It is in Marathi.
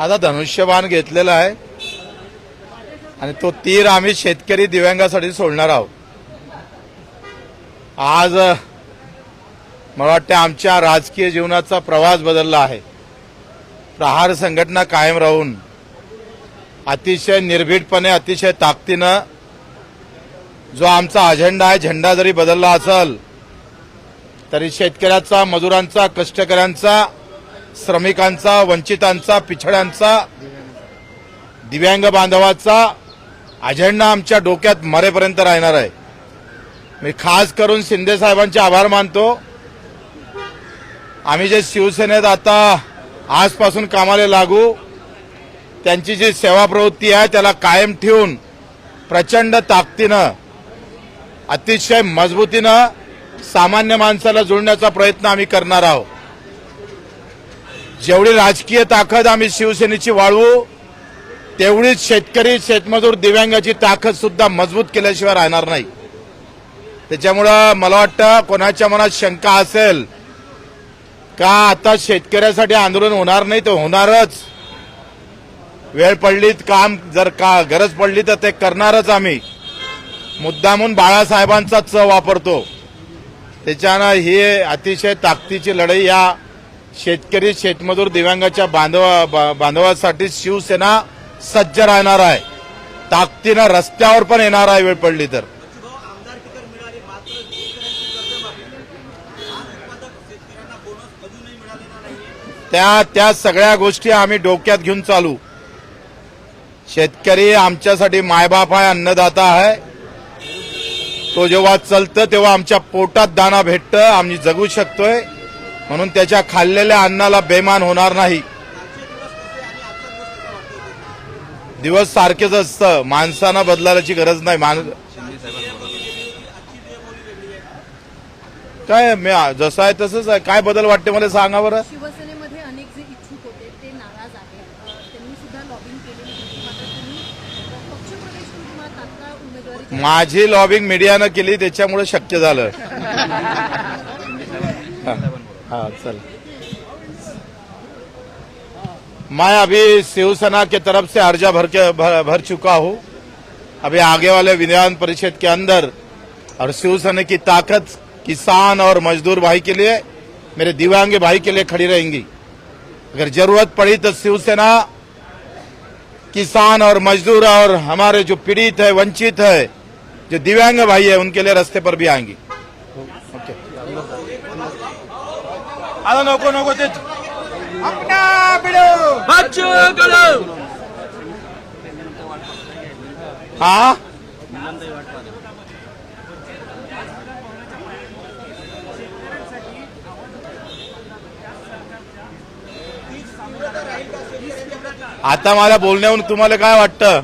आता धनुष्यबाण घेतलेला आहे आणि तो तीर आम्ही शेतकरी दिव्यांगासाठी सोडणार आहोत. आज मला वाटतं आमच्या राजकीय जीवनाचा प्रवास बदलला आहे. प्रहार संघटना कायम राहून अतिशय निर्भीडपणे अतिशय ताकदीनं जो आमचा अजेंडा आहे, झेंडा जरी बदलला असेल तरी शेतकऱ्याचा, मजुरांचा, कष्टकऱ्यांचा, श्रमिकांचा, वंचितांचा, पिछड्यांचा, दिव्यांग बांधवाचा अजेंडा आमच्या डोक्यात मरेपर्यंत राहणार आहे. मी खास करून शिंदे साहेबांचे आभार मानतो. आम्ही जे शिवसेनेत आता आजपासून कामाला लागू, त्यांची जी सेवा प्रवृत्ती आहे त्याला कायम ठेवून प्रचंड ताकदीनं अतिशय मजबूतीनं सामान्य माणसाला जोडण्याचा प्रयत्न आम्ही करणार आहोत. जेवढी राजकीय ताकद आम्ही शिवसेनेची वाढवू तेवढीच शेतकरी, शेतमजूर, दिव्यांगाची ताकद सुद्धा मजबूत केल्याशिवाय राहणार नाही. त्याच्यामुळं मला वाटतं कोणाच्या मनात शंका असेल का आता शेतकऱ्यासाठी आंदोलन होणार नाही, तर होणारच. वेळ पडली, काम जर का गरज पडली तर ते करणारच. आम्ही मुद्दामून बाळासाहेबांचा च वापरतो. त्याच्यानं ही अतिशय ताकदीची लढाई या शेतकरी, शेतमजूर, दिव्यांगाच्या बांधवासाठी शिवसेना सज्ज राहणार आहे. ताकदीनं रस्त्यावर पण येणार आहे वेळ पडली तर. त्या सगळ्या गोष्टी आम्ही डोक्यात घेऊन चालू. शेतकरी आमच्यासाठी मायबाप आहे, अन्नदाता आहे. तो जेव्हा चालतं तेव्हा आमच्या पोटात दाना भेटतं, आम्ही जगू शकतोय. म्हणून त्याच्या खाल्लेल्या अन्नाला बेमान होणार नाही. दिवस सारखेच असतं, माणसानं बदलायची गरज नाही. काय मी जसं आहे तसंच आहे. काय बदल वाटते मला सांगा बरं. शिवसेनेमध्ये अनेक जे इच्छुक होते ते नाराज आहेत. त्यांनी सुद्धा लॉबिंग केली होती. मात्र तुम्ही पक्षप्रवेश किंवा तात्काळ उमेदवारी माझी लॉबिंग मीडियानं केली त्याच्यामुळे शक्य झालं. हाँ चल. मैं अभी शिवसेना के तरफ से अर्जा भर चुका हूँ. अभी आगे वाले विधान परिषद के अंदर और शिवसेना की ताकत किसान और मजदूर भाई के लिए, मेरे दिव्यांग भाई के लिए खड़ी रहेंगी. अगर जरूरत पड़ी तो शिवसेना किसान और मजदूर और हमारे जो पीड़ित है, वंचित है, जो दिव्यांग भाई है उनके लिए रास्ते पर भी आएंगी. ओके. नको नको ते हा आता मला बोलण्याहून तुम्हाला काय वाटतं.